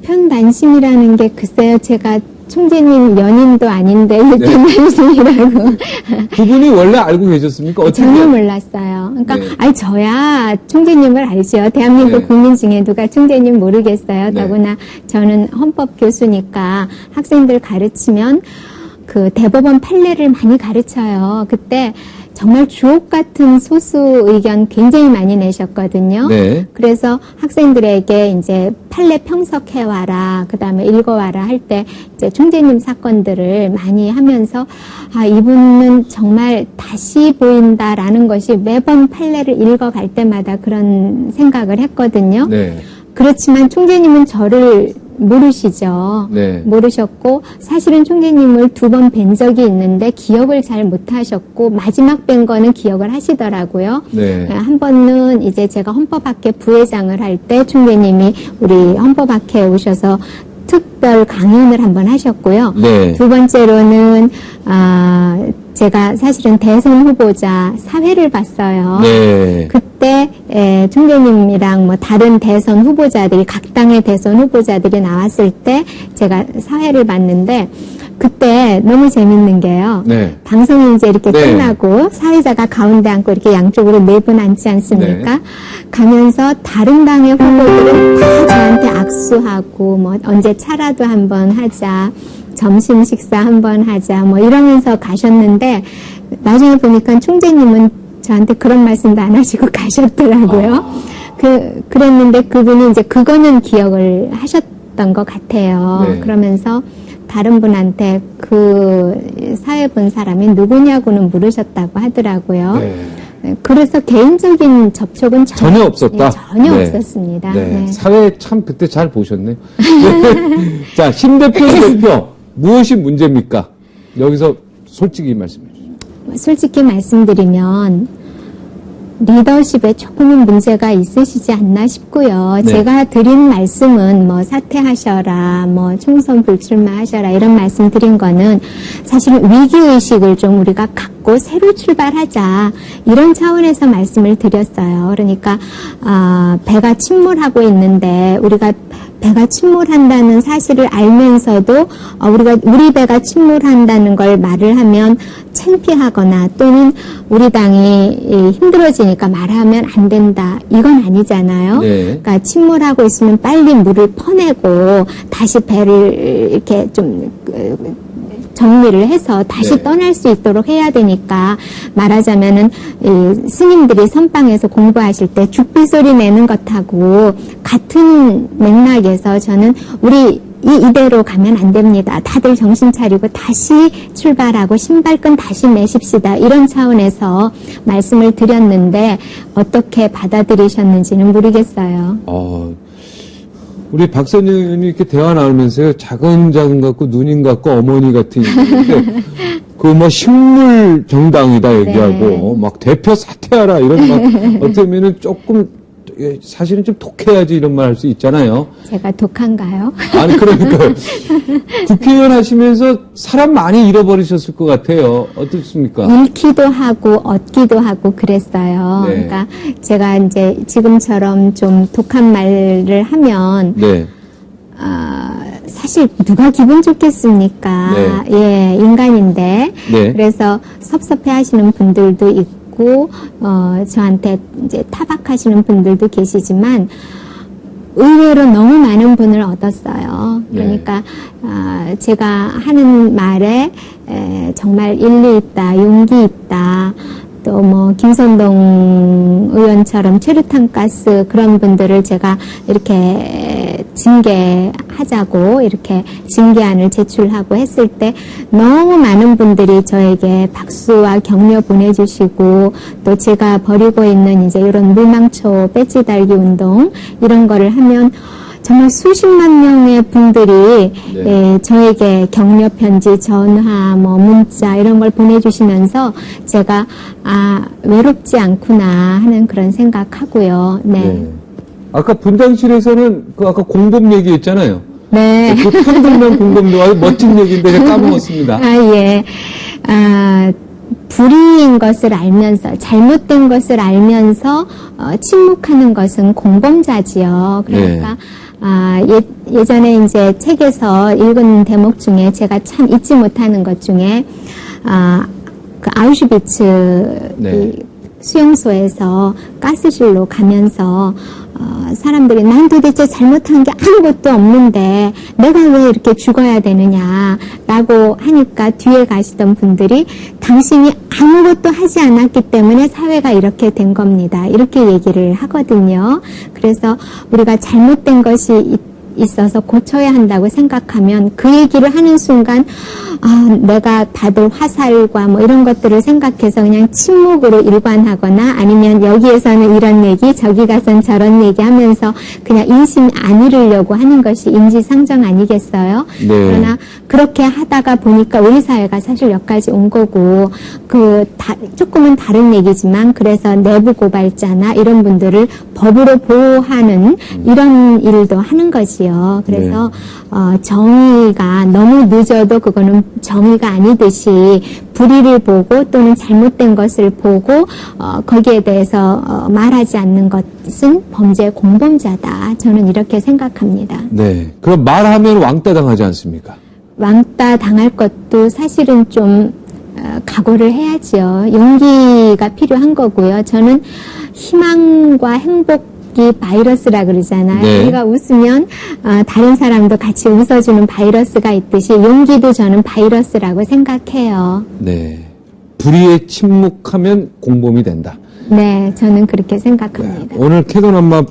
일편단심이라는 게 글쎄요, 제가 총재님 연인도 아닌데 일편단심이라고. 두 분이 원래 알고 계셨습니까? 어떻게? 전혀 몰랐어요. 그러니까 네. 저야 총재님을 알죠. 대한민국 네. 국민 중에 누가 총재님 모르겠어요. 네. 더구나 저는 헌법 교수니까 학생들 가르치면 그 대법원 판례를 많이 가르쳐요. 그때 정말 주옥 같은 소수 의견 굉장히 많이 내셨거든요. 네. 그래서 학생들에게 이제 판례 평석해와라, 그 다음에 읽어와라 할 때 이제 총재님 사건들을 많이 하면서 이분은 정말 다시 보인다라는 것이 매번 판례를 읽어갈 때마다 그런 생각을 했거든요. 네. 그렇지만 총재님은 저를 모르시죠. 네. 모르셨고 사실은 총재님을 2번 뵌 적이 있는데 기억을 잘 못하셨고 마지막 뵌 거는 기억을 하시더라고요. 네. 한 번은 이제 제가 헌법학회 부회장을 할 때 총재님이 우리 헌법학회에 오셔서 특별 강연을 한번 하셨고요. 네. 두 번째로는 제가 사실은 대선 후보자 사회를 봤어요. 네. 그때 총재님이랑 뭐 다른 대선 후보자들이 각 당의 대선 후보자들이 나왔을 때 제가 사회를 봤는데 그때 너무 재밌는 게요. 네. 방송이 이제 이렇게 네. 끝나고 사회자가 가운데 앉고 이렇게 양쪽으로 4분 앉지 않습니까? 네. 가면서 다른 당의 후보들은 다 저한테 악수하고 뭐 언제 차라도 한번 하자. 점심 식사 한번 하자 뭐 이러면서 가셨는데 나중에 보니까 총재님은 저한테 그런 말씀도 안 하시고 가셨더라고요. 그랬는데 그분이 이제 그거는 기억을 하셨던 것 같아요. 네. 그러면서 다른 분한테 그 사회 본 사람이 누구냐고는 물으셨다고 하더라고요. 네. 그래서 개인적인 접촉은 전혀 없었다? 전혀 네. 없었습니다. 네. 네. 사회 참 그때 잘 보셨네. 네. 자, 대표 무엇이 문제입니까? 여기서 솔직히 말씀해 주시죠. 솔직히 말씀드리면 리더십에 조금은 문제가 있으시지 않나 싶고요. 네. 제가 드린 말씀은 뭐 사퇴하셔라, 뭐 총선 불출마하셔라 이런 말씀 드린 거는 사실은 위기의식을 좀 우리가 갖고 새로 출발하자 이런 차원에서 말씀을 드렸어요. 그러니까 배가 침몰하고 있는데 우리가 배가 침몰한다는 사실을 알면서도 우리 배가 침몰한다는 걸 말을 하면 창피하거나 또는 우리 당이 힘들어지니까 말하면 안 된다. 이건 아니잖아요. 네. 그러니까 침몰하고 있으면 빨리 물을 퍼내고 다시 배를 이렇게 좀 정리를 해서 다시 네. 떠날 수 있도록 해야 되니까 말하자면은 스님들이 선방에서 공부하실 때 죽비 소리 내는 것하고 같은 맥락에서 저는 우리 이대로 가면 안 됩니다. 다들 정신 차리고 다시 출발하고 신발끈 다시 매십시다. 이런 차원에서 말씀을 드렸는데 어떻게 받아들이셨는지는 모르겠어요. 우리 박선영 의원이 이렇게 대화 나누면서요, 작은 같고 누님 같고 어머니 같은 얘기인데, 식물 정당이다 얘기하고, 네. 막 대표 사퇴하라 이런 어떻게 보면은 조금, 사실은 좀 독해야지 이런 말 할 수 있잖아요. 제가 독한가요? 아니, 그러니까. 국회의원 하시면서 사람 많이 잃어버리셨을 것 같아요. 어떻습니까? 잃기도 하고 얻기도 하고 그랬어요. 네. 그러니까 제가 이제 지금처럼 좀 독한 말을 하면 네. 사실 누가 기분 좋겠습니까? 네. 예, 인간인데. 네. 그래서 섭섭해 하시는 분들도 있고 저한테 이제 타박하시는 분들도 계시지만 의외로 너무 많은 분을 얻었어요. 그러니까 제가 하는 말에 정말 일리 있다, 용기 있다. 또 뭐 김선동 의원처럼 최루탄 가스 그런 분들을 제가 이렇게 징계하자고 이렇게 징계안을 제출하고 했을 때 너무 많은 분들이 저에게 박수와 격려 보내주시고 또 제가 벌이고 있는 이제 이런 물망초 배지 달기 운동 이런 거를 하면 정말 수십만 명의 분들이 저에게 격려 편지, 전화, 뭐 문자 이런 걸 보내주시면서 제가 외롭지 않구나 하는 그런 생각하고요. 네. 아까 분당실에서는 아까 공범 얘기했잖아요. 네. 그 평등면 공범도 아주 멋진 얘기인데 제가 까먹었습니다. 예. 불의인 것을 알면서 잘못된 것을 알면서 침묵하는 것은 공범자지요. 그러니까 예전에 이제 책에서 읽은 대목 중에 제가 참 잊지 못하는 것 중에, 그 아우슈비츠 네. 이 수용소에서 가스실로 가면서 사람들이 난 도대체 잘못한 게 아무것도 없는데 내가 왜 이렇게 죽어야 되느냐라고 하니까 뒤에 가시던 분들이 당신이 아무것도 하지 않았기 때문에 사회가 이렇게 된 겁니다. 이렇게 얘기를 하거든요. 그래서 우리가 잘못된 것이 있어서 고쳐야 한다고 생각하면 그 얘기를 하는 순간 내가 받을 화살과 뭐 이런 것들을 생각해서 그냥 침묵으로 일관하거나 아니면 여기에서는 이런 얘기 저기 가선 저런 얘기 하면서 그냥 인심 안 잃으려고 하는 것이 인지상정 아니겠어요? 네. 그러나 그렇게 하다가 보니까 우리 사회가 사실 여기까지 온 거고 조금은 다른 얘기지만 그래서 내부 고발자나 이런 분들을 법으로 보호하는 이런 일도 하는 거지요. 그래서 정의가 너무 늦어도 그거는 정의가 아니듯이 불의를 보고 또는 잘못된 것을 보고 거기에 대해서 말하지 않는 것은 범죄 공범자다. 저는 이렇게 생각합니다. 네. 그럼 말하면 왕따 당하지 않습니까? 왕따 당할 것도 사실은 좀 각오를 해야죠. 용기가 필요한 거고요. 저는 희망과 행복이 바이러스라 그러잖아요. 네. 우리가 웃으면 다른 사람도 같이 웃어주는 바이러스가 있듯이 용기도 저는 바이러스라고 생각해요. 네. 불의에 침묵하면 공범이 된다. 네, 저는 그렇게 생각합니다. 오늘 캐논 엄마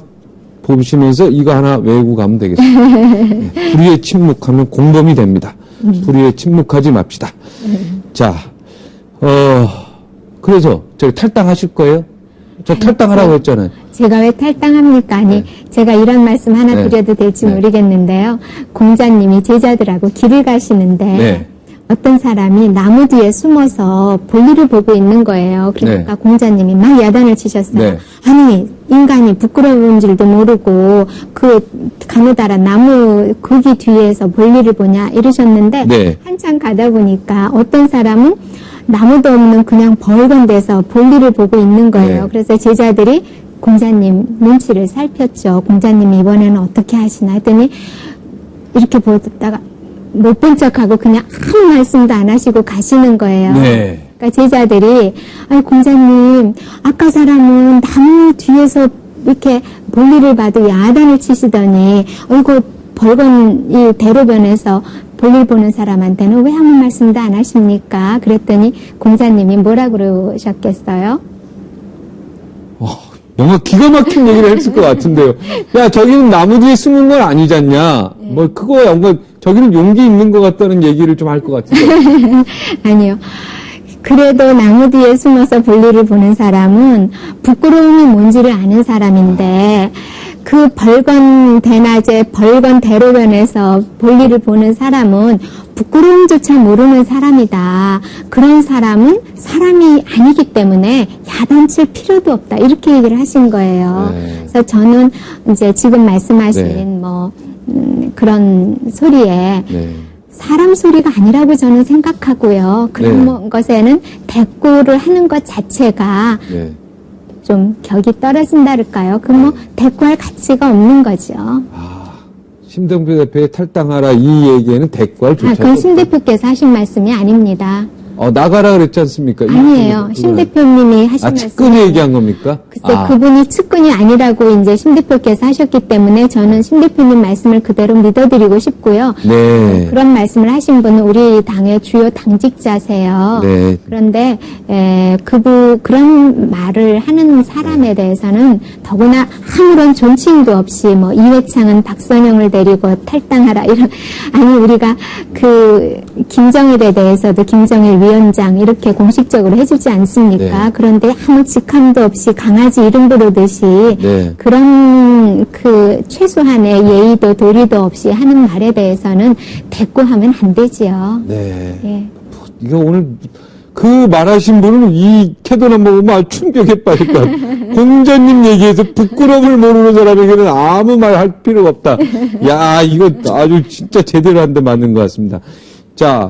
보시면서 이거 하나 외우고 가면 되겠습니다. 네. 불의에 침묵하면 공범이 됩니다. 불의에 침묵하지 맙시다. 자, 그래서 저기 탈당하실 거예요? 저 탈당하라고 했잖아요. 제가 왜 탈당합니까? 아니, 제가 이런 말씀 하나 네. 드려도 될지 네. 모르겠는데요. 공자님이 제자들하고 길을 가시는데 네. 어떤 사람이 나무 뒤에 숨어서 볼일을 보고 있는 거예요. 그러니까 네. 공자님이 막 야단을 치셨어요. 네. 아니, 인간이 부끄러운 줄도 모르고 그 가느다라 나무 거기 뒤에서 볼일을 보냐 이러셨는데 네. 한참 가다 보니까 어떤 사람은 나무도 없는 그냥 벌건 데서 볼일을 보고 있는 거예요. 네. 그래서 제자들이 공자님 눈치를 살폈죠. 공자님이 이번에는 어떻게 하시나 했더니 이렇게 보다가 못 본 척하고 그냥 아무 말씀도 안 하시고 가시는 거예요. 네. 그러니까 제자들이 아니 공자님 아까 사람은 나무 뒤에서 이렇게 볼일을 봐도 야단을 치시더니 이거 벌건 이 대로변에서 볼일 보는 사람한테는 왜 아무 말씀도 안 하십니까? 그랬더니 공자님이 뭐라 그러셨겠어요? 뭔가 기가 막힌 얘기를 했을 것 같은데요. 야, 저기는 나무 뒤에 숨은 건 아니잖냐. 뭐, 그거 연관, 저기는 용기 있는 것 같다는 얘기를 좀 할 것 같은데. 아니요. 그래도 나무 뒤에 숨어서 볼일을 보는 사람은 부끄러움이 뭔지를 아는 사람인데 그 벌건 대낮에 벌건 대로변에서 볼일을 보는 사람은 부끄러움조차 모르는 사람이다. 그런 사람은 사람이 아니기 때문에 야단칠 필요도 없다. 이렇게 얘기를 하신 거예요. 네. 그래서 저는 이제 지금 말씀하신 네. 그런 소리에 네. 사람 소리가 아니라고 저는 생각하고요. 그런 네. 것에는 대꾸를 하는 것 자체가 네. 좀 격이 떨어진다랄까요? 그 대꾸할 가치가 없는 거죠. 심동표 대표의 탈당하라 이 얘기에는 대꾸할 조차도 그건 심 대표께서 하신 말씀이 아닙니다. 나가라 그랬지 않습니까? 아니에요. 심 대표님이 하신 측근이 말씀. 얘기한 겁니까? 글쎄, 그분이 측근이 아니라고 이제 심 대표께서 하셨기 때문에 저는 심 대표님 말씀을 그대로 믿어드리고 싶고요. 네. 그런 말씀을 하신 분은 우리 당의 주요 당직자세요. 네. 그런데 그런 말을 하는 사람에 대해서는 더구나 아무런 존칭도 없이 뭐 이회창은 박선영을 데리고 탈당하라 이런 아니 우리가 그 김정일에 대해서도 김정일 위원장 이렇게 공식적으로 해주지 않습니까? 네. 그런데 아무 직함도 없이 강아지 이름 부르듯이 네. 그런 그 최소한의 예의도 도리도 없이 하는 말에 대해서는 대꾸하면 안 되지요. 네. 예. 이거 오늘 그 말하신 분은 이 캐논 한번 보면 아주 충격에 빠질 것 같아요. 공자님 얘기해서 부끄러움을 모르는 사람에게는 아무 말 할 필요가 없다. 야, 이거 아주 진짜 제대로 한 대 맞는 것 같습니다. 자.